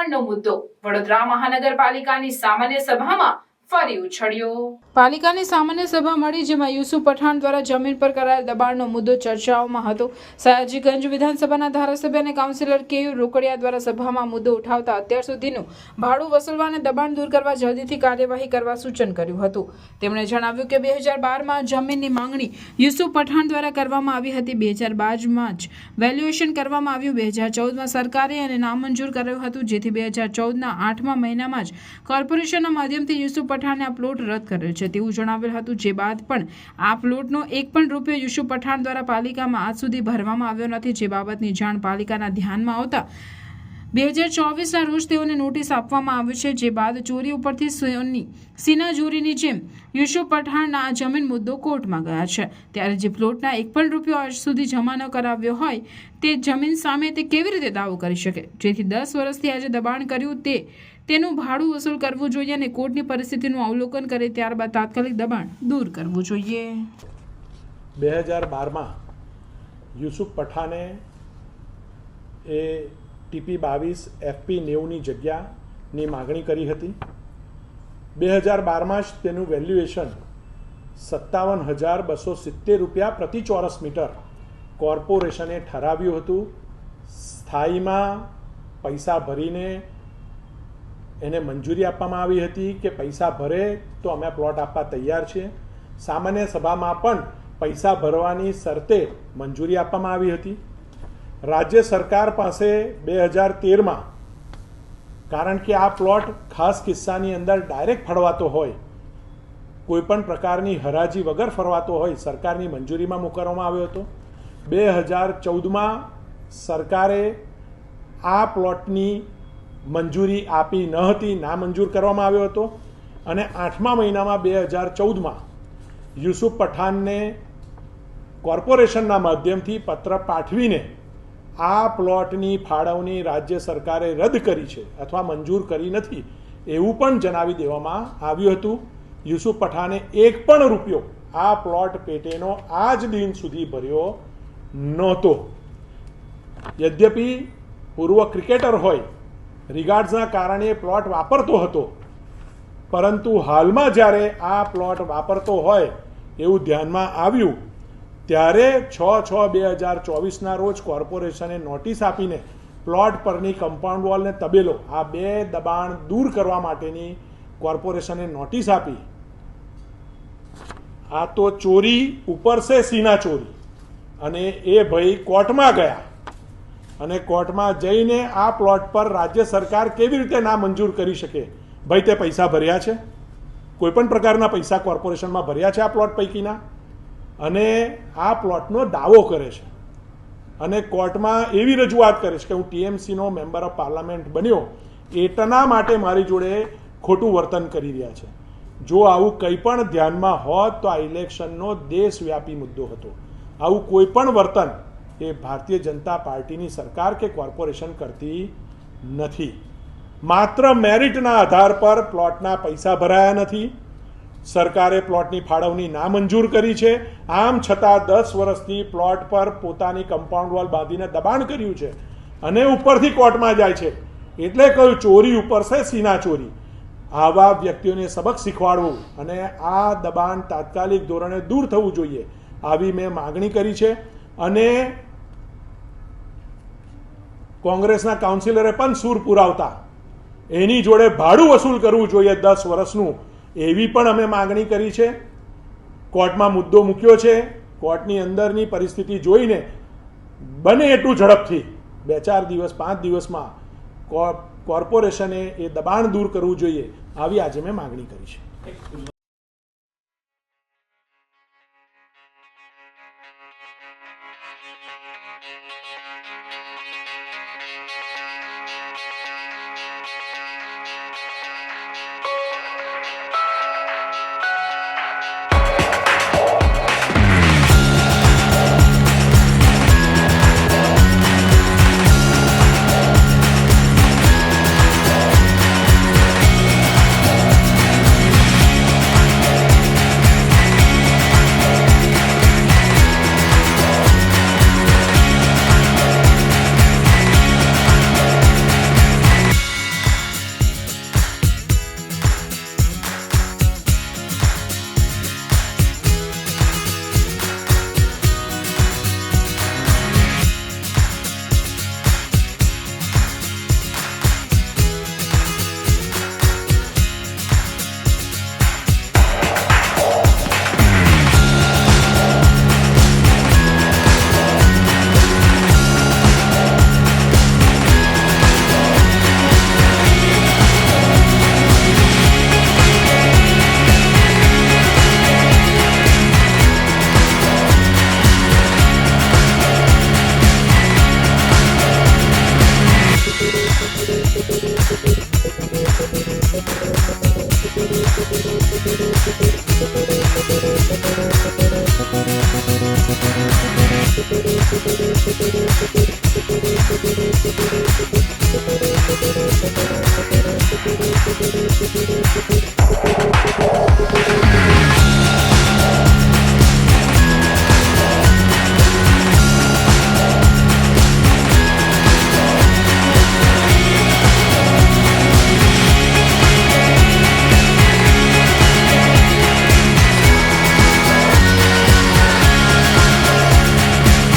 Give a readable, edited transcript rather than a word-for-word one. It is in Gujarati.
દબાણનો મુદ્દો વડોદરા મહાનગરપાલિકાની સામાન્ય સભામાં ફરી ઉછળ્યો। પાલિકાની સામાન્ય સભા મળી, જેમાં યુસુફ પઠાણ દ્વારા જમીન પર કરાયેલ દબાણનો મુદ્દો ચર્ચાઓમાં હતો। સયાજીગંજ વિધાનસભાના ધારાસભ્ય અને કાઉન્સિલર કેયુ રોકડિયા દ્વારા સભામાં મુદ્દો ઉઠાવતા અત્યાર સુધીનું ભાડું વસૂલવા અને દબાણ દૂર કરવા જલ્દીથી કાર્યવાહી કરવા સૂચન કર્યું હતું। તેમણે જણાવ્યું કે 2012માં જમીનની માંગણી યુસુફ પઠાણ દ્વારા કરવામાં આવી હતી। 2012માં જ વેલ્યુએશન કરવામાં આવ્યું। 2014માં સરકારે અને નામંજૂર કર્યું હતું, જેથી 2014ના 8મા મહિનામાં જ કોર્પોરેશનના માધ્યમથી યુસુફ પઠાણે આ પ્લોટ રદ કરેલ છે તેવું જણાવેલ હતું। જે બાદ પણ આ પ્લોટનો એક પણ રૂપિયો યુસુફ પઠાણ દ્વારા પાલિકામાં આજ સુધી ભરવામાં આવ્યો નથી, જે બાબતની જાણ પાલિકાના ધ્યાનમાં આવતા 2024ના રોજ તેઓને નોટિસ આપવામાં આવી છે। જે બાદ ચોરી ઉપરથી સીનાજોરીની જેમ યુસુફ પઠાણના આ જમીન મુદ્દો કોર્ટમાં ગયા છે। ત્યારે જે પ્લોટના એક પણ રૂપિયો આજ સુધી જમા ન કરાવ્યો હોય તે જમીન સામે તે કેવી રીતે દાવો કરી શકે, જેથી 10 વર્ષથી આજે દબાણ કર્યું તેનું ભાડું વસૂલ કરવું જોઈએ અને કોર્ટની પરિસ્થિતિનું અવલોકન કરે ત્યારબાદ તાત્કાલિક દબાણ દૂર કરવું જોઈએ। 2012માં યુસુફ પઠાણે એ TP22 FP90ની જગ્યાની માગણી કરી હતી। 2012માં જ તેનું વેલ્યુએશન 57,270 રૂપિયા પ્રતિ ચોરસ મીટર કોર્પોરેશને ઠરાવ્યું હતું। સ્થાયીમાં પૈસા ભરીને એને મંજૂરી આપવામાં આવી હતી કે પૈસા ભરે તો અમે પ્લોટ આપવા તૈયાર છીએ। સામાન્ય સભામાં પણ પૈસા ભરવાની શરતે મંજૂરી આપવામાં આવી હતી। રાજ્ય સરકાર પાસે 2013માં, કારણ કે આ પ્લોટ ખાસ કિસ્સાની અંદર ડાયરેક્ટ ફળવાતો હોય, કોઈપણ પ્રકારની હરાજી વગર ફરવાતો હોય, સરકારની મંજૂરીમાં મૂકવામાં આવ્યો હતો। 2014માં સરકારે આ પ્લોટની મંજૂરી આપી ન હતી, નામંજૂર કરવામાં આવ્યો હતો અને 8મા મહિનામાં 2014માં યુસુફ પઠાણને કોર્પોરેશનના માધ્યમથી પત્ર પાઠવીને આ પ્લોટની ફાળવણી રાજ્ય સરકારે રદ કરી છે અથવા મંજૂર કરી નથી એવું પણ જણાવી દેવામાં આવ્યું હતું। યુસુફ પઠાણે એક પણ રૂપિયો આ પ્લોટ પેટેનો આજ દિન સુધી ભર્યો નહોતો। યદ્યપિ પૂર્વ ક્રિકેટર હોય, રિગાર્ડ્સના કારણે પ્લોટ વાપરતો હતો, પરંતુ હાલમાં જ્યારે આ પ્લોટ વાપરતો હોય એવું ધ્યાનમાં આવ્યું ત્યારે 6/6/2024ના રોજ કોર્પોરેશને નોટિસ આપીને પ્લોટ પરની કમ્પાઉન્ડ વોલ ને તબેલો આ બે દબાણ દૂર કરવા માટેની કોર્પોરેશને નોટિસ આપી। આ તો ચોરી ઉપર છે સીના ચોરી, અને એ ભાઈ કોર્ટમાં ગયા અને કોર્ટમાં જઈને આ પ્લોટ પર રાજ્ય સરકાર કેવી રીતે ના મંજૂર કરી શકે? ભાઈ તે પૈસા ભર્યા છે? કોઈપણ પ્રકારના પૈસા કોર્પોરેશનમાં ભર્યા છે આ પ્લોટ પૈકીના? અને આ પ્લોટનો દાવો કરે છે અને કોર્ટમાં એવી રજૂઆત કરે છે કે હું TMCનો મેમ્બર ઓફ પાર્લામેન્ટ બન્યો એટલા માટે મારી જોડે ખોટું વર્તન કરી રહ્યા છે। જો આવું કંઈ પણ ધ્યાનમાં હોત તો આ ઇલેક્શનનો દેશવ્યાપી મુદ્દો હતો। આવું કોઈ પણ વર્તન એ ભારતીય જનતા પાર્ટીની સરકાર કે કોર્પોરેશન કરતી નથી। માત્ર મેરિટના આધાર પર પ્લોટના પૈસા ભરાયા નથી, સરકારે પ્લોટની ફાળવણી નામંજૂર કરી છે, આમ છતાં 10 વર્ષથી પ્લોટ પર પોતાની કમ્પાઉન્ડ વોલ બાંધીને દબાણ કર્યું છે અને ઉપરથી કોર્ટમાં જાય છે। એટલે કહ્યું ચોરી ઉપર છે સીના ચોરી। આવા વ્યક્તિઓને સબક શીખવાડવું અને આ દબાણ તાત્કાલિક ધોરણે દૂર થવું જોઈએ, આવી મેં માગણી કરી છે। અને કોંગ્રેસના કાઉન્સિલરે પણ સૂર પુરાવતા એની જોડે ભાડું વસૂલ કરવું જોઈએ 10 વર્ષનું, એવી પણ અમે માગણી કરી છે। કોર્ટમાં મુદ્દો મૂક્યો છે। કોર્ટની અંદરની પરિસ્થિતિ જોઈને બને એટલું ઝડપથી 2-4 દિવસ 5 દિવસમાં કોર્પોરેશને એ દબાણ દૂર કરવું જોઈએ, આવી આજે મેં માગણી કરી છે।